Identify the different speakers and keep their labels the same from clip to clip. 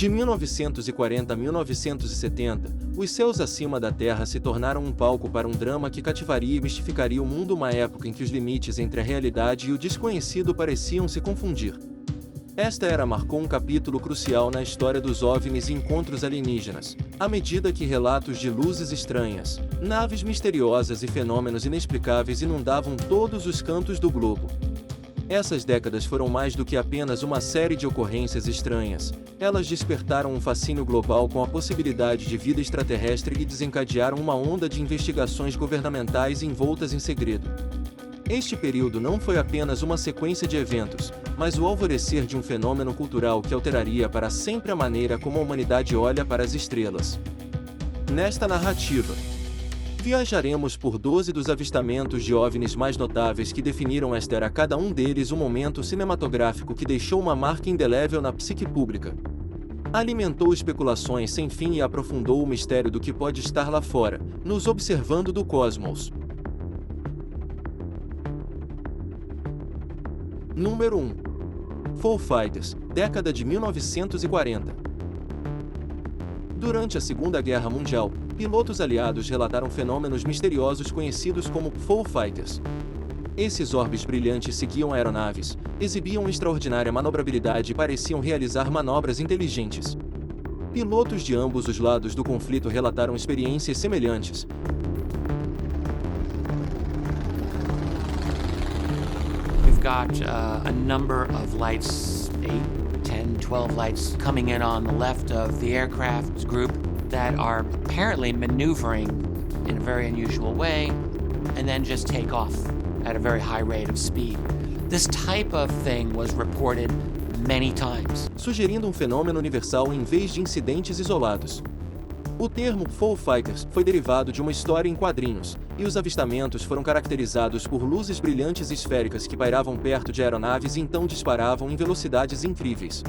Speaker 1: De 1940 a 1970, os céus acima da Terra se tornaram um palco para um drama que cativaria e mistificaria o mundo, uma época em que os limites entre a realidade e o desconhecido pareciam se confundir. Esta era marcou um capítulo crucial na história dos OVNIs e encontros alienígenas, à medida que relatos de luzes estranhas, naves misteriosas e fenômenos inexplicáveis inundavam todos os cantos do globo. Essas décadas foram mais do que apenas uma série de ocorrências estranhas. Elas despertaram um fascínio global com a possibilidade de vida extraterrestre e desencadearam uma onda de investigações governamentais envoltas em segredo. Este período não foi apenas uma sequência de eventos, mas o alvorecer de um fenômeno cultural que alteraria para sempre a maneira como a humanidade olha para as estrelas. Nesta narrativa, viajaremos por 12 dos avistamentos de OVNIs mais notáveis que definiram esta era, cada um deles um momento cinematográfico que deixou uma marca indelével na psique pública. Alimentou especulações sem fim e aprofundou o mistério do que pode estar lá fora, nos observando do cosmos. Número 1. Foo Fighters, década de 1940. Durante a Segunda Guerra Mundial, pilotos aliados relataram fenômenos misteriosos conhecidos como Foo Fighters. Esses orbes brilhantes seguiam aeronaves, exibiam extraordinária manobrabilidade e pareciam realizar manobras inteligentes. Pilotos de ambos os lados do conflito relataram experiências semelhantes.
Speaker 2: We've got a number of lights, 8, 10, 12 lights coming in on the left of the aircraft group that are apparently maneuvering in a very unusual way and then just take off at a very high rate of speed. This type of thing was reported many times,
Speaker 1: sugerindo um fenômeno universal em vez de incidentes isolados. O termo Foo Fighters foi derivado de uma história em quadrinhos, e os avistamentos foram caracterizados por luzes brilhantes esféricas que pairavam perto de aeronaves e então disparavam em velocidades incríveis.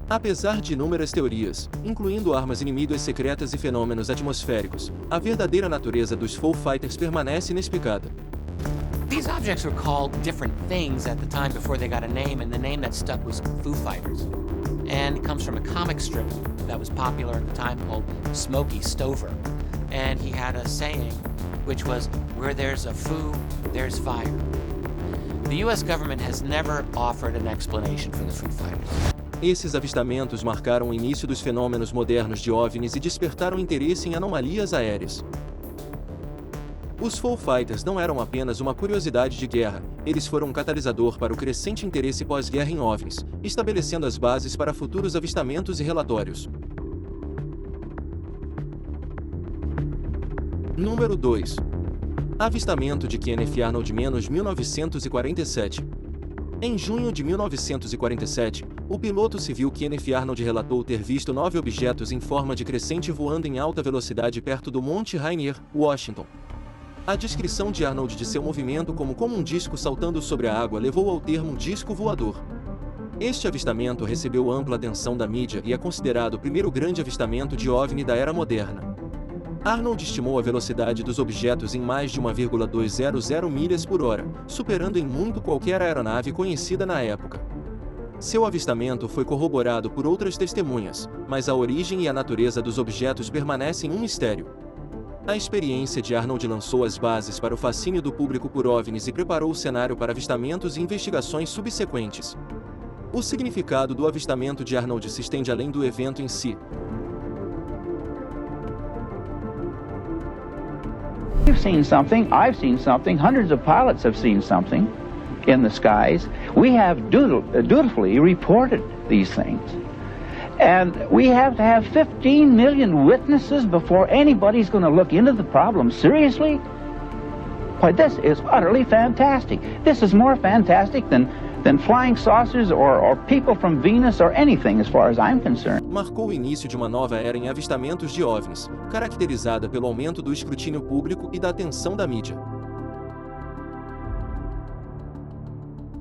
Speaker 1: Apesar de inúmeras teorias, incluindo armas inimigas secretas e fenômenos atmosféricos, a verdadeira natureza dos Foo Fighters permanece inexplicada.
Speaker 2: These objects were called different things at the time before they got a name, and the name that stuck was Foo Fighters. And it comes from a comic strip that was popular at the time called Smokey Stover. And he had a saying, which was, "Where there's a foo, there's fire." The US government has never offered an explanation for the Foo Fighters.
Speaker 1: Esses avistamentos marcaram o início dos fenômenos modernos de OVNIs e despertaram interesse em anomalias aéreas. Os Foo Fighters não eram apenas uma curiosidade de guerra, eles foram um catalisador para o crescente interesse pós-guerra em OVNIs, estabelecendo as bases para futuros avistamentos e relatórios. Número 2. Avistamento de Kenneth Arnold, 1947. Em junho de 1947, o piloto civil Kenneth Arnold relatou ter visto 9 objetos em forma de crescente voando em alta velocidade perto do Monte Rainier, Washington. A descrição de Arnold de seu movimento como um disco saltando sobre a água levou ao termo disco voador. Este avistamento recebeu ampla atenção da mídia e é considerado o primeiro grande avistamento de OVNI da era moderna. Arnold estimou a velocidade dos objetos em mais de 1,200 milhas por hora, superando em muito qualquer aeronave conhecida na época. Seu avistamento foi corroborado por outras testemunhas, mas a origem e a natureza dos objetos permanecem um mistério. A experiência de Arnold lançou as bases para o fascínio do público por OVNIs e preparou o cenário para avistamentos e investigações subsequentes. O significado do avistamento de Arnold se estende além do evento em si.
Speaker 3: You've seen something, I've seen something, hundreds of pilots have seen something in the skies. We have dutifully reported these things. And we have to have 15 million witnesses before anybody's going to look into the problem seriously? Why, this is utterly fantastic. This is more fantastic than flying saucers or people from Venus or anything as far as I'm concerned.
Speaker 1: Marcou o início de uma nova era em avistamentos de OVNIs, caracterizada pelo aumento do escrutínio público e da atenção da mídia.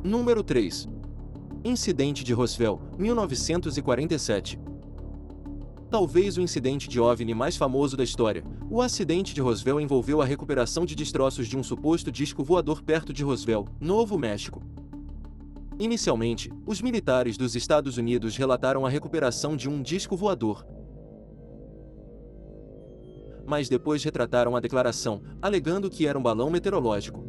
Speaker 1: Número 3. Incidente de Roswell, 1947. Talvez o incidente de OVNI mais famoso da história, o acidente de Roswell envolveu a recuperação de destroços de um suposto disco voador perto de Roswell, Novo México. Inicialmente, os militares dos Estados Unidos relataram a recuperação de um disco voador. Mas depois retrataram a declaração, alegando que era um balão meteorológico.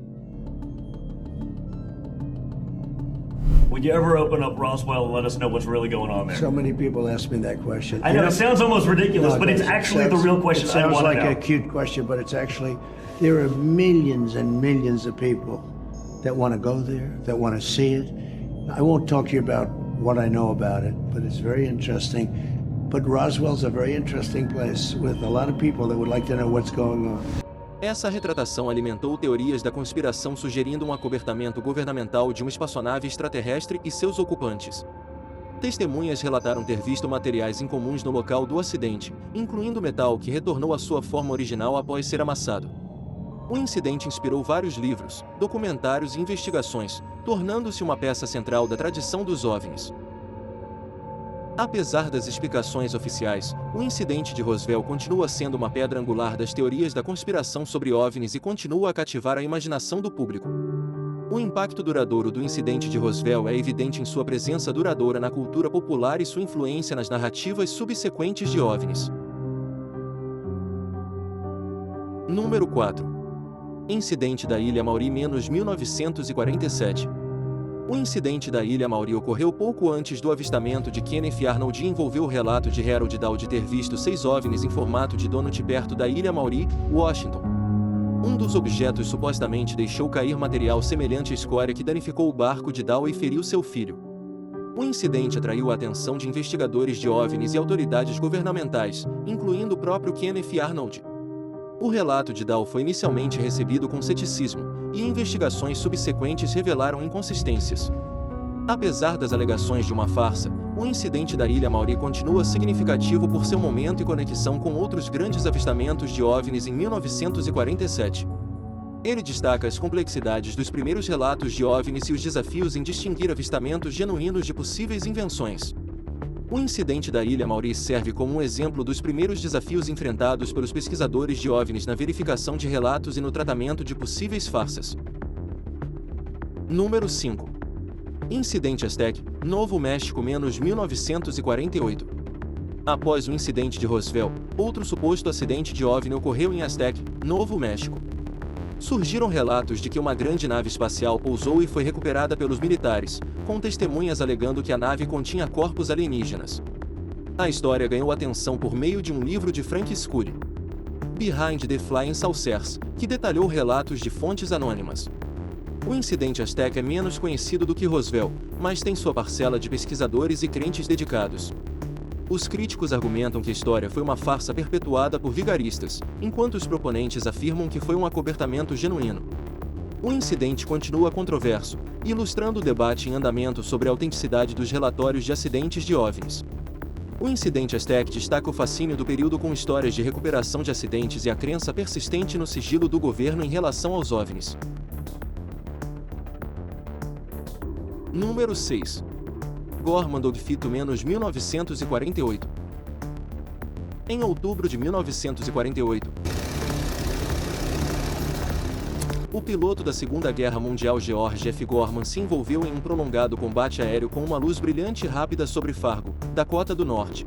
Speaker 4: Would you ever open up Roswell and let us know what's really going on there?
Speaker 5: So many people ask me that question.
Speaker 4: I know, it sounds almost ridiculous, but it's actually the real question I want to know.
Speaker 5: It sounds like a cute question, but it's actually, there are millions and millions of people that want to go there, that want to see it. I won't talk to you about what I know about it, but it's very interesting. But Roswell's a very interesting place with a lot of people that would like to know what's going on.
Speaker 1: Essa retratação alimentou teorias da conspiração sugerindo um acobertamento governamental de uma espaçonave extraterrestre e seus ocupantes. Testemunhas relataram ter visto materiais incomuns no local do acidente, incluindo metal que retornou à sua forma original após ser amassado. O incidente inspirou vários livros, documentários e investigações, tornando-se uma peça central da tradição dos OVNIs. Apesar das explicações oficiais, o incidente de Roswell continua sendo uma pedra angular das teorias da conspiração sobre OVNIs e continua a cativar a imaginação do público. O impacto duradouro do incidente de Roswell é evidente em sua presença duradoura na cultura popular e sua influência nas narrativas subsequentes de OVNIs. Número 4. Incidente da Ilha Maury, 1947. O incidente da Ilha Maury ocorreu pouco antes do avistamento de Kenneth Arnold e envolveu o relato de Harold Dahl de ter visto 6 OVNIs em formato de donut perto da Ilha Maury, Washington. Um dos objetos supostamente deixou cair material semelhante à escória que danificou o barco de Dahl e feriu seu filho. O incidente atraiu a atenção de investigadores de OVNIs e autoridades governamentais, incluindo o próprio Kenneth Arnold. O relato de Dahl foi inicialmente recebido com ceticismo, e investigações subsequentes revelaram inconsistências. Apesar das alegações de uma farsa, o incidente da Ilha Maury continua significativo por seu momento e conexão com outros grandes avistamentos de OVNIs em 1947. Ele destaca as complexidades dos primeiros relatos de OVNIs e os desafios em distinguir avistamentos genuínos de possíveis invenções. O incidente da Ilha Maury serve como um exemplo dos primeiros desafios enfrentados pelos pesquisadores de OVNIs na verificação de relatos e no tratamento de possíveis farsas. Número 5. Incidente Aztec, Novo México, 1948. Após o incidente de Roswell, outro suposto acidente de OVNI ocorreu em Aztec, Novo México. Surgiram relatos de que uma grande nave espacial pousou e foi recuperada pelos militares, com testemunhas alegando que a nave continha corpos alienígenas. A história ganhou atenção por meio de um livro de Frank Scully, Behind the Flying Saucers, que detalhou relatos de fontes anônimas. O incidente Aztec é menos conhecido do que Roswell, mas tem sua parcela de pesquisadores e crentes dedicados. Os críticos argumentam que a história foi uma farsa perpetuada por vigaristas, enquanto os proponentes afirmam que foi um acobertamento genuíno. O incidente continua controverso, ilustrando o debate em andamento sobre a autenticidade dos relatórios de acidentes de OVNIs. O incidente Aztec destaca o fascínio do período com histórias de recuperação de acidentes e a crença persistente no sigilo do governo em relação aos OVNIs. Número 6. Gorman Dogfito, 1948. Em outubro de 1948, o piloto da Segunda Guerra Mundial George F. Gorman se envolveu em um prolongado combate aéreo com uma luz brilhante e rápida sobre Fargo, Dakota do Norte.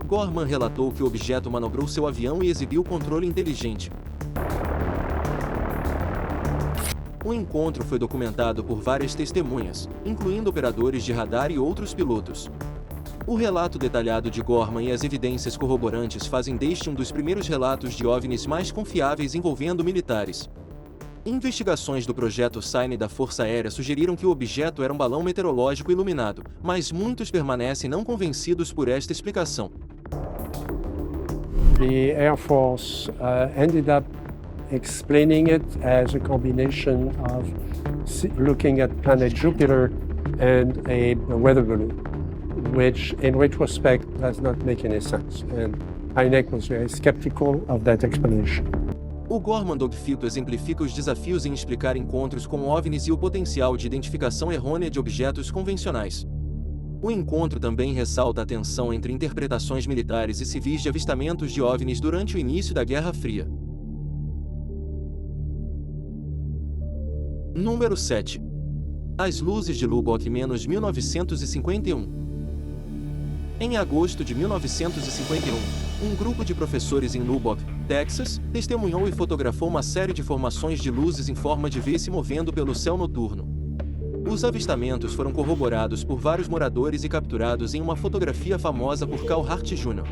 Speaker 1: Gorman relatou que o objeto manobrou seu avião e exibiu controle inteligente. O encontro foi documentado por várias testemunhas, incluindo operadores de radar e outros pilotos. O relato detalhado de Gorman e as evidências corroborantes fazem deste um dos primeiros relatos de OVNIs mais confiáveis envolvendo militares. Investigações do projeto Sign da Força Aérea sugeriram que o objeto era um balão meteorológico iluminado, mas muitos permanecem não convencidos por esta explicação.
Speaker 6: The Air Force ended up explaining it as a combination of looking at planet Jupiter and a weather balloon, which in retrospect does not make any sense. And INEC was very skeptical of that explanation.
Speaker 1: O Gorman Dogfito exemplifica os desafios em explicar encontros com OVNIs e o potencial de identificação errônea de objetos convencionais. O encontro também ressalta a tensão entre interpretações militares e civis de avistamentos de OVNIs durante o início da Guerra Fria. Número 7. As luzes de Lubbock, 1951. Em agosto de 1951, um grupo de professores em Lubbock, Texas, testemunhou e fotografou uma série de formações de luzes em forma de V se movendo pelo céu noturno. Os avistamentos foram corroborados por vários moradores e capturados em uma fotografia famosa por Carl Hart Jr.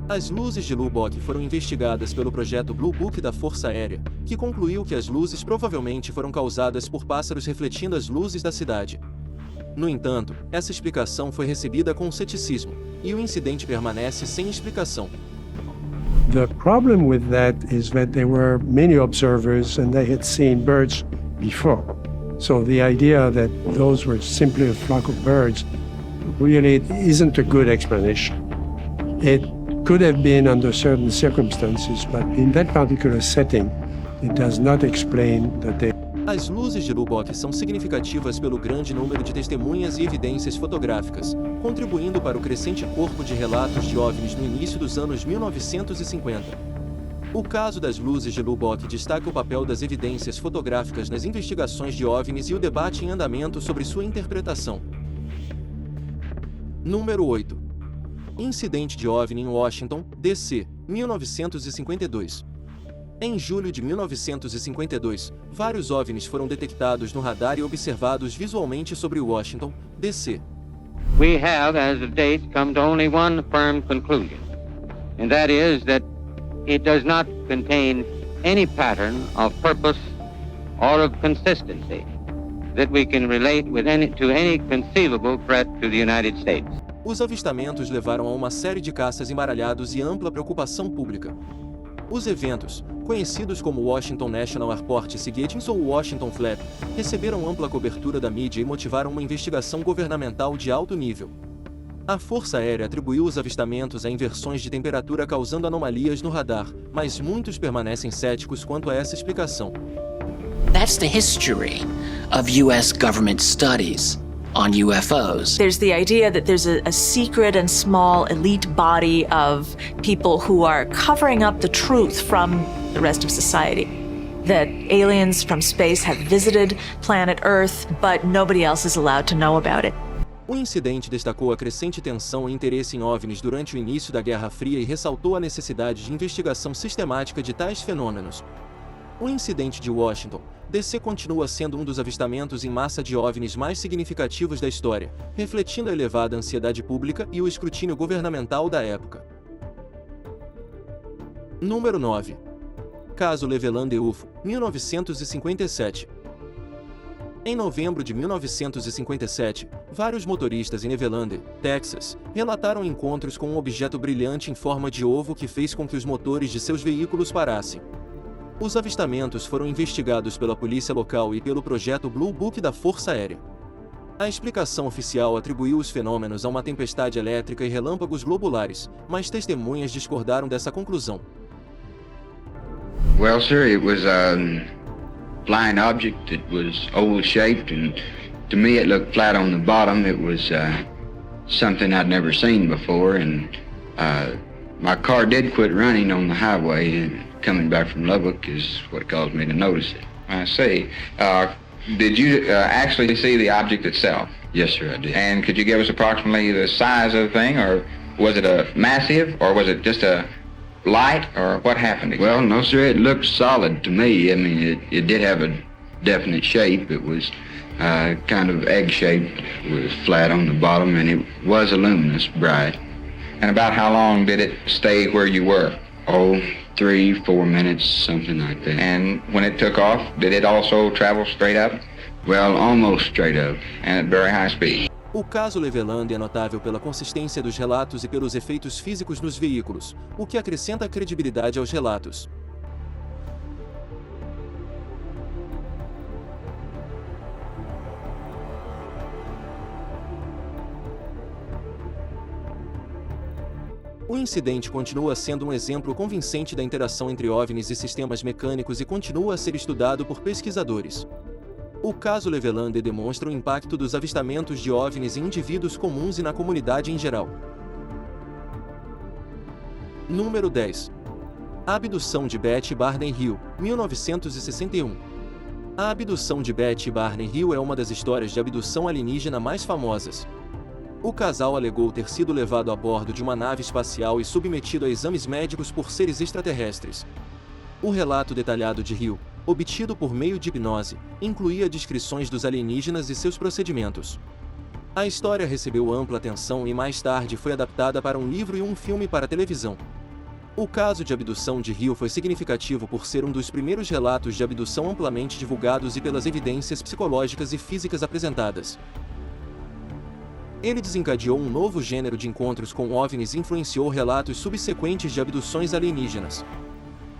Speaker 1: As luzes de Lubbock foram investigadas pelo projeto Blue Book da Força Aérea, que concluiu que as luzes provavelmente foram causadas por pássaros refletindo as luzes da cidade. No entanto, essa explicação foi recebida com ceticismo, e o incidente permanece sem explicação.
Speaker 6: The problem with that is that there were many observers and they had seen birds before. So the idea that those were simply a flock of birds really isn't a good explanation. It could have been under certain circumstances, but in that particular setting, it does not explain that they...
Speaker 1: As luzes de Lubbock são significativas pelo grande número de testemunhas e evidências fotográficas, contribuindo para o crescente corpo de relatos de OVNIs no início dos anos 1950. O caso das luzes de Lubbock destaca o papel das evidências fotográficas nas investigações de OVNIs e o debate em andamento sobre sua interpretação. Número 8. Incidente de OVNI em Washington, D.C., 1952. Em julho de 1952, vários OVNIs foram detectados no radar e observados visualmente sobre Washington, D.C.
Speaker 7: We have, as of date, come to only one firm conclusion, and that is that it does not contain any pattern of purpose or of consistency that we can relate to any conceivable threat to the United States.
Speaker 1: Os avistamentos levaram a uma série de caças embaralhados e ampla preocupação pública. Os eventos, conhecidos como Washington National Airport Sightings ou Washington Flap, receberam ampla cobertura da mídia e motivaram uma investigação governamental de alto nível. A Força Aérea atribuiu os avistamentos a inversões de temperatura causando anomalias no radar, mas muitos permanecem céticos quanto a essa explicação.
Speaker 2: That's the history of U.S. government studies on UFOs.
Speaker 8: There's the idea that there's a secret and small elite body of people who are covering up the truth from the rest of society. That aliens from space have visited planet Earth, but nobody else is allowed to know about it.
Speaker 1: O incidente destacou a crescente tensão e interesse em OVNIs durante o início da Guerra Fria e ressaltou a necessidade de investigação sistemática de tais fenômenos. O incidente de Washington, D.C. continua sendo um dos avistamentos em massa de OVNIs mais significativos da história, refletindo a elevada ansiedade pública e o escrutínio governamental da época. Número 9. Caso Levelande UFO, 1957. Em novembro de 1957, vários motoristas em Nevelande, Texas, relataram encontros com um objeto brilhante em forma de ovo que fez com que os motores de seus veículos parassem. Os avistamentos foram investigados pela polícia local e pelo projeto Blue Book da Força Aérea. A explicação oficial atribuiu os fenômenos a uma tempestade elétrica e relâmpagos globulares, mas testemunhas discordaram dessa conclusão.
Speaker 9: Well, sir, it was a flying object that was oval-shaped, and to me it looked flat on the bottom. It was something I'd never seen before, and my car did quit running on the highway, and coming back from Lubbock is what caused me to notice it. I see. Did you actually see the object itself? Yes, sir, I did. And could you give us approximately the size of the thing, or was it a massive, or was it just a light, or what happened? Well, no, sir, it looked solid to me. I mean, it did have a definite shape. It was kind of egg-shaped, with flat on the bottom, and it was luminous, bright. And about how long did it stay where you were? Oh, 3-4 minutes, something like that. And when it took off, did it also travel straight up? Well, almost straight up, and at very high speed.
Speaker 1: O caso Levelande é notável pela consistência dos relatos e pelos efeitos físicos nos veículos, o que acrescenta credibilidade aos relatos. O incidente continua sendo um exemplo convincente da interação entre OVNIs e sistemas mecânicos e continua a ser estudado por pesquisadores. O caso Levelande demonstra o impacto dos avistamentos de OVNIs em indivíduos comuns e na comunidade em geral. Número 10. A abdução de Betty Barney Hill, 1961. A abdução de Betty e Barney Hill é uma das histórias de abdução alienígena mais famosas. O casal alegou ter sido levado a bordo de uma nave espacial e submetido a exames médicos por seres extraterrestres. O relato detalhado de Hill, obtido por meio de hipnose, incluía descrições dos alienígenas e seus procedimentos. A história recebeu ampla atenção e mais tarde foi adaptada para um livro e um filme para televisão. O caso de abdução de Hill foi significativo por ser um dos primeiros relatos de abdução amplamente divulgados e pelas evidências psicológicas e físicas apresentadas. Ele desencadeou um novo gênero de encontros com OVNIs e influenciou relatos subsequentes de abduções alienígenas.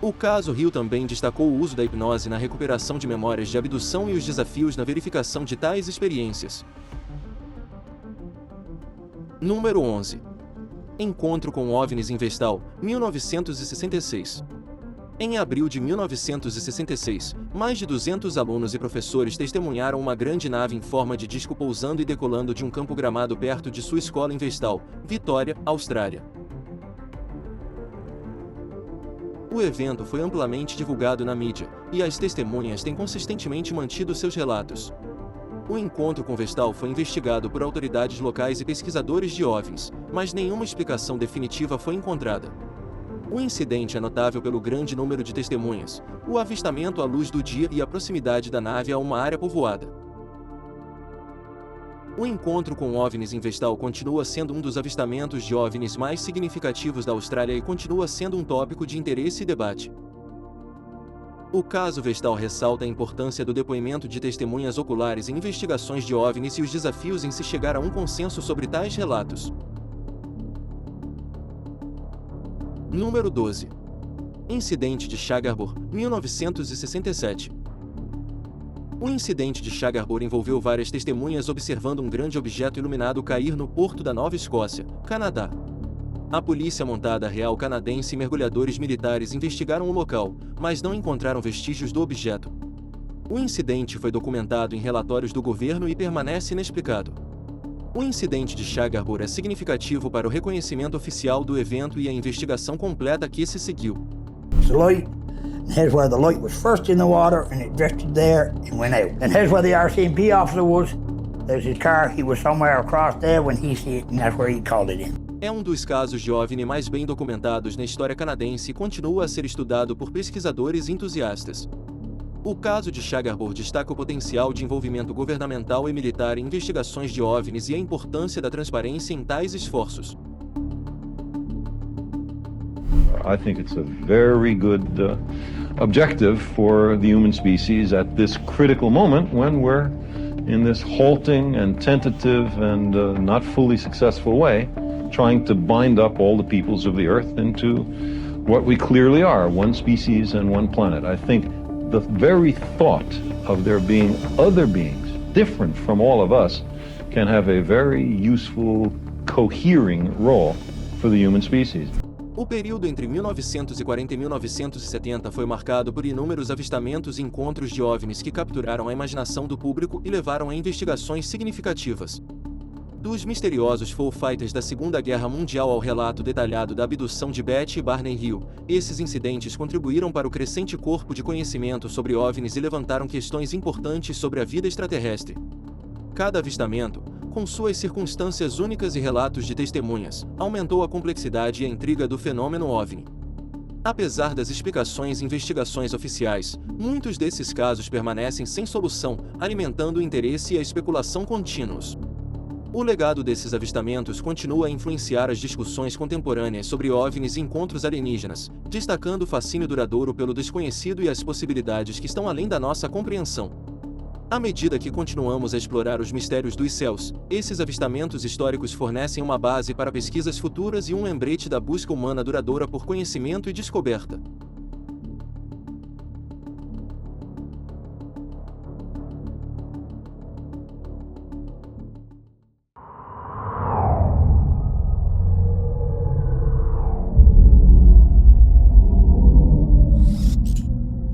Speaker 1: O caso Hill também destacou o uso da hipnose na recuperação de memórias de abdução e os desafios na verificação de tais experiências. Número 11. Encontro com OVNIs em Vestal, 1966. Em abril de 1966, mais de 200 alunos e professores testemunharam uma grande nave em forma de disco pousando e decolando de um campo gramado perto de sua escola em Vestal, Vitória, Austrália. O evento foi amplamente divulgado na mídia, e as testemunhas têm consistentemente mantido seus relatos. O encontro com Vestal foi investigado por autoridades locais e pesquisadores de OVNIs, mas nenhuma explicação definitiva foi encontrada. O incidente é notável pelo grande número de testemunhas, o avistamento à luz do dia e a proximidade da nave a uma área povoada. O encontro com OVNIs em Vestal continua sendo um dos avistamentos de OVNIs mais significativos da Austrália e continua sendo um tópico de interesse e debate. O caso Vestal ressalta a importância do depoimento de testemunhas oculares em investigações de OVNIs e os desafios em se chegar a um consenso sobre tais relatos. Número 12. Incidente de Chagarbor, 1967. O incidente de Chagarbor envolveu várias testemunhas observando um grande objeto iluminado cair no porto da Nova Escócia, Canadá. A Polícia Montada Real Canadense e mergulhadores militares investigaram o local, mas não encontraram vestígios do objeto. O incidente foi documentado em relatórios do governo e permanece inexplicado. O incidente de Chagarbor é significativo para o reconhecimento oficial do evento e a investigação completa que se seguiu.
Speaker 10: Here's where the light was first in the water and it drifted there and went out. And here's where the RCMP officer was. There's his car, he was somewhere across there when he see it and that's where he called it in.
Speaker 1: É um dos casos de OVNI mais bem documentados na história canadense e continua a ser estudado por pesquisadores entusiastas. O caso de Chagarbor destaca o potencial de envolvimento governamental e militar em investigações de OVNIs e a importância da transparência em tais esforços.
Speaker 11: I think it's a very good objective for the human species at this critical moment when we're in this halting and tentative and not fully successful way, trying to bind up all the peoples of the earth into what we clearly are, one species and one planet. I think the very thought of there being other beings different from all of us can have a very useful, cohering role for the human species.
Speaker 1: O período entre 1940 e 1970 foi marcado por inúmeros avistamentos e encontros de OVNIs que capturaram a imaginação do público e levaram a investigações significativas. Dos misteriosos Foo Fighters da Segunda Guerra Mundial ao relato detalhado da abdução de Betty e Barney Hill, esses incidentes contribuíram para o crescente corpo de conhecimento sobre OVNIs e levantaram questões importantes sobre a vida extraterrestre. Cada avistamento, com suas circunstâncias únicas e relatos de testemunhas, aumentou a complexidade e a intriga do fenômeno OVNI. Apesar das explicações e investigações oficiais, muitos desses casos permanecem sem solução, alimentando o interesse e a especulação contínuos. O legado desses avistamentos continua a influenciar as discussões contemporâneas sobre OVNIs e encontros alienígenas, destacando o fascínio duradouro pelo desconhecido e as possibilidades que estão além da nossa compreensão. À medida que continuamos a explorar os mistérios dos céus, esses avistamentos históricos fornecem uma base para pesquisas futuras e um lembrete da busca humana duradoura por conhecimento e descoberta.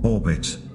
Speaker 12: Orbit.